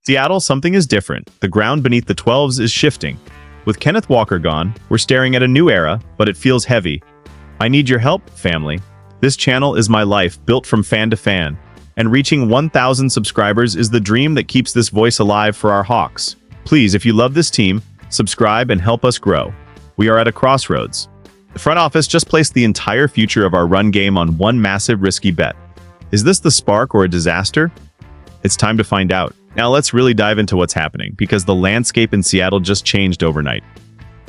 Seattle, something is different. The ground beneath the 12s is shifting. With Kenneth Walker gone, we're staring at a new era, but it feels heavy. I need your help, family. This channel is my life, built from fan to fan. And reaching 1,000 subscribers is the dream that keeps this voice alive for our Hawks. Please, if you love this team, subscribe and help us grow. We are at a crossroads. The front office just placed the entire future of our run game on one massive risky bet. Is this the spark or a disaster? It's time to find out. Now let's really dive into what's happening, because the landscape in Seattle just changed overnight.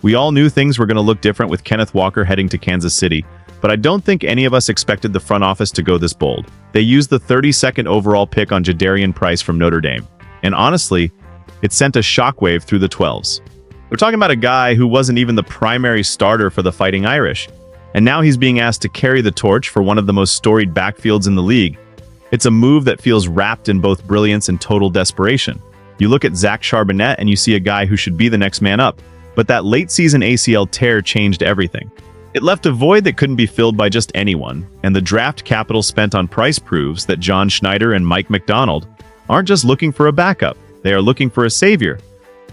We all knew things were going to look different with Kenneth Walker heading to Kansas City, but I don't think any of us expected the front office to go this bold. They used the 32nd overall pick on Jadarian Price from Notre Dame, and honestly, it sent a shockwave through the 12s. We're talking about a guy who wasn't even the primary starter for the Fighting Irish, and now he's being asked to carry the torch for one of the most storied backfields in the league. It's a move that feels wrapped in both brilliance and total desperation. You look at Zach Charbonnet and you see a guy who should be the next man up, but that late-season ACL tear changed everything. It left a void that couldn't be filled by just anyone, and the draft capital spent on Price proves that John Schneider and Mike McDonald aren't just looking for a backup, they are looking for a savior.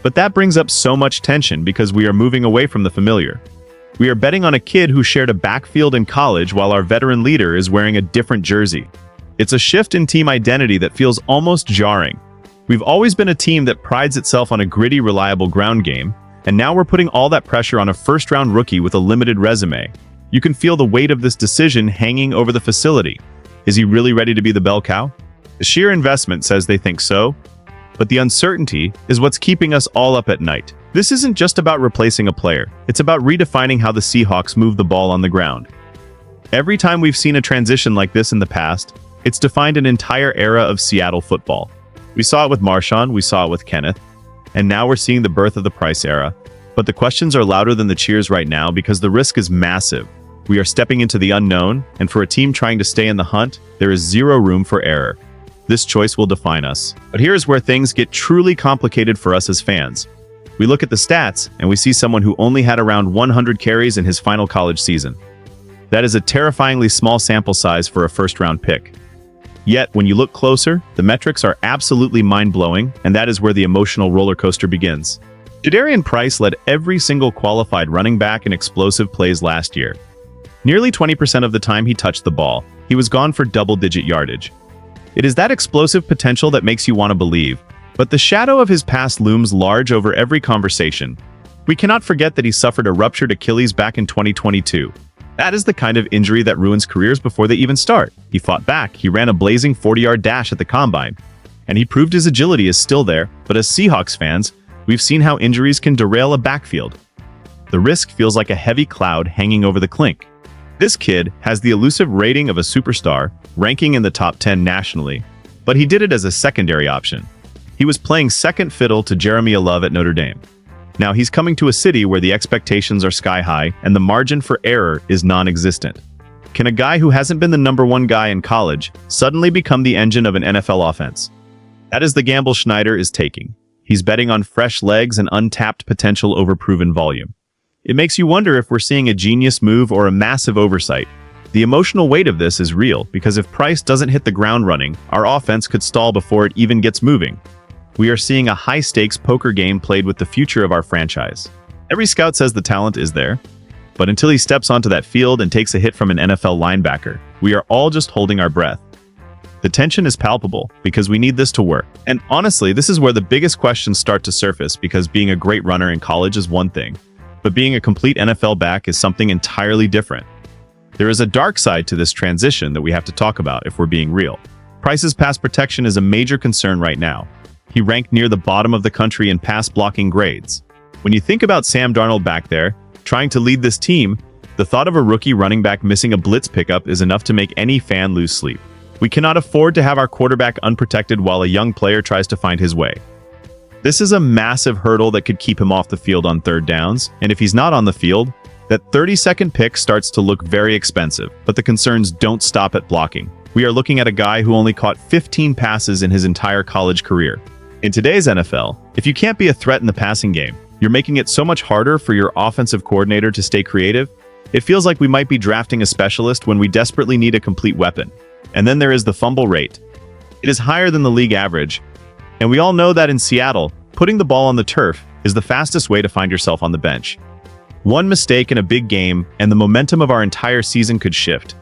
But that brings up so much tension because we are moving away from the familiar. We are betting on a kid who shared a backfield in college while our veteran leader is wearing a different jersey. It's a shift in team identity that feels almost jarring. We've always been a team that prides itself on a gritty, reliable ground game, and now we're putting all that pressure on a first-round rookie with a limited resume. You can feel the weight of this decision hanging over the facility. Is he really ready to be the bell cow? The sheer investment says they think so, but the uncertainty is what's keeping us all up at night. This isn't just about replacing a player. It's about redefining how the Seahawks move the ball on the ground. Every time we've seen a transition like this in the past, it's defined an entire era of Seattle football. We saw it with Marshawn, we saw it with Kenneth, and now we're seeing the birth of the Price era. But the questions are louder than the cheers right now because the risk is massive. We are stepping into the unknown, and for a team trying to stay in the hunt, there is zero room for error. This choice will define us. But here's where things get truly complicated for us as fans. We look at the stats, and we see someone who only had around 100 carries in his final college season. That is a terrifyingly small sample size for a first-round pick. Yet, when you look closer, the metrics are absolutely mind-blowing, and that is where the emotional roller coaster begins. Jadarian Price led every single qualified running back in explosive plays last year. Nearly 20% of the time he touched the ball, he was gone for double-digit yardage. It is that explosive potential that makes you want to believe, but the shadow of his past looms large over every conversation. We cannot forget that he suffered a ruptured Achilles back in 2022. That is the kind of injury that ruins careers before they even start. He fought back, he ran a blazing 40-yard dash at the combine, and he proved his agility is still there, but as Seahawks fans, we've seen how injuries can derail a backfield. The risk feels like a heavy cloud hanging over the clink. This kid has the elusive rating of a superstar, ranking in the top 10 nationally, but he did it as a secondary option. He was playing second fiddle to Jeremy Love at Notre Dame. Now he's coming to a city where the expectations are sky high and the margin for error is non-existent. Can a guy who hasn't been the number one guy in college suddenly become the engine of an NFL offense? That is the gamble Schneider is taking. He's betting on fresh legs and untapped potential over proven volume. It makes you wonder if we're seeing a genius move or a massive oversight. The emotional weight of this is real because if Price doesn't hit the ground running, our offense could stall before it even gets moving. We are seeing a high-stakes poker game played with the future of our franchise. Every scout says the talent is there, but until he steps onto that field and takes a hit from an NFL linebacker, we are all just holding our breath. The tension is palpable because we need this to work. And honestly, this is where the biggest questions start to surface because being a great runner in college is one thing, but being a complete NFL back is something entirely different. There is a dark side to this transition that we have to talk about if we're being real. Price's pass protection is a major concern right now. He ranked near the bottom of the country in pass blocking grades. When you think about Sam Darnold back there, trying to lead this team, the thought of a rookie running back missing a blitz pickup is enough to make any fan lose sleep. We cannot afford to have our quarterback unprotected while a young player tries to find his way. This is a massive hurdle that could keep him off the field on third downs, and if he's not on the field, that 30-second pick starts to look very expensive, but the concerns don't stop at blocking. We are looking at a guy who only caught 15 passes in his entire college career. In today's NFL, if you can't be a threat in the passing game, you're making it so much harder for your offensive coordinator to stay creative. It feels like we might be drafting a specialist when we desperately need a complete weapon. And then there is the fumble rate. It is higher than the league average, And we all know that in Seattle, putting the ball on the turf is the fastest way to find yourself on the bench. One mistake in a big game, and the momentum of our entire season could shift.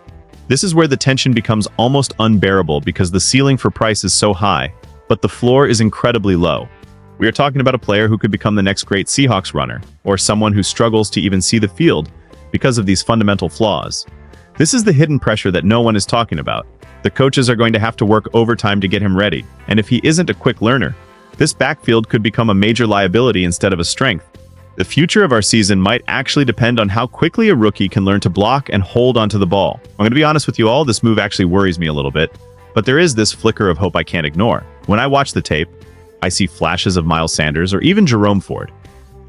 This is where the tension becomes almost unbearable because the ceiling for Price is so high, but the floor is incredibly low. We are talking about a player who could become the next great Seahawks runner, or someone who struggles to even see the field because of these fundamental flaws. This is the hidden pressure that no one is talking about. The coaches are going to have to work overtime to get him ready, and if he isn't a quick learner, this backfield could become a major liability instead of a strength. The future of our season might actually depend on how quickly a rookie can learn to block and hold onto the ball. I'm going to be honest with you all, this move actually worries me a little bit, but there is this flicker of hope I can't ignore. When I watch the tape, I see flashes of Miles Sanders or even Jerome Ford.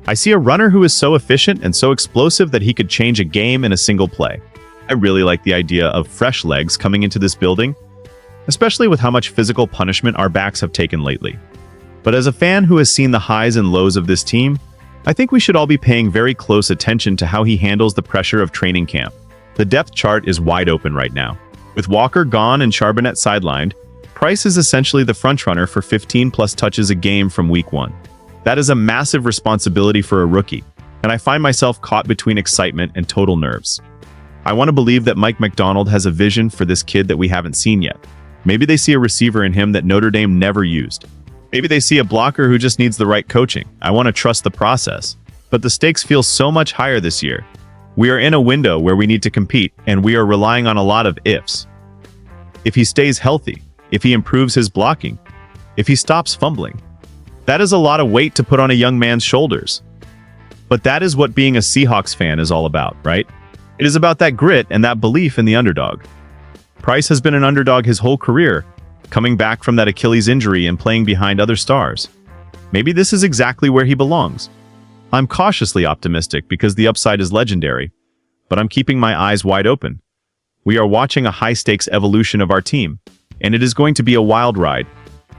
I see a runner who is so efficient and so explosive that he could change a game in a single play. I really like the idea of fresh legs coming into this building, especially with how much physical punishment our backs have taken lately. But as a fan who has seen the highs and lows of this team, I think we should all be paying very close attention to how he handles the pressure of training camp. The depth chart is wide open right now. With Walker gone and Charbonnet sidelined, Price is essentially the frontrunner for 15-plus touches a game from week 1. That is a massive responsibility for a rookie, and I find myself caught between excitement and total nerves. I want to believe that Mike Macdonald has a vision for this kid that we haven't seen yet. Maybe they see a receiver in him that Notre Dame never used. Maybe they see a blocker who just needs the right coaching. I want to trust the process. But the stakes feel so much higher this year. We are in a window where we need to compete, and we are relying on a lot of ifs. If he stays healthy, if he improves his blocking, if he stops fumbling, that is a lot of weight to put on a young man's shoulders. But that is what being a Seahawks fan is all about, right? It is about that grit and that belief in the underdog. Price has been an underdog his whole career, coming back from that Achilles injury and playing behind other stars. Maybe this is exactly where he belongs. I'm cautiously optimistic because the upside is legendary, but I'm keeping my eyes wide open. We are watching a high-stakes evolution of our team, and it is going to be a wild ride.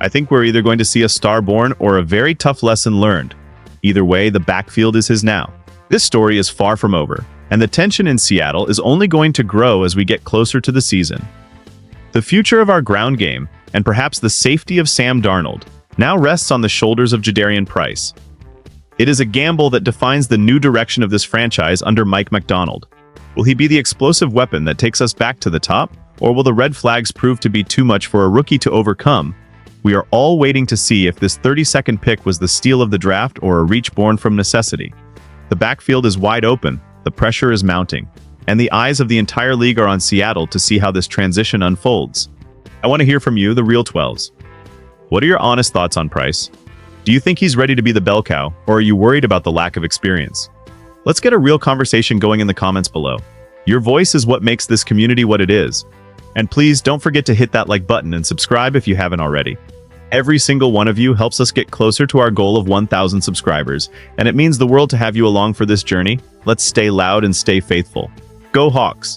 I think we're either going to see a star born or a very tough lesson learned. Either way, the backfield is his now. This story is far from over, and the tension in Seattle is only going to grow as we get closer to the season. The future of our ground game, and perhaps the safety of Sam Darnold, now rests on the shoulders of Jadarian Price. It is a gamble that defines the new direction of this franchise under Mike Macdonald. Will he be the explosive weapon that takes us back to the top, or will the red flags prove to be too much for a rookie to overcome? We are all waiting to see if this 32nd pick was the steal of the draft or a reach born from necessity. The backfield is wide open, the pressure is mounting, and the eyes of the entire league are on Seattle to see how this transition unfolds. I want to hear from you, the Real 12s. What are your honest thoughts on Price? Do you think he's ready to be the bell cow, or are you worried about the lack of experience? Let's get a real conversation going in the comments below. Your voice is what makes this community what it is. And please don't forget to hit that like button and subscribe if you haven't already. Every single one of you helps us get closer to our goal of 1,000 subscribers, and it means the world to have you along for this journey. Let's stay loud and stay faithful. Go Hawks!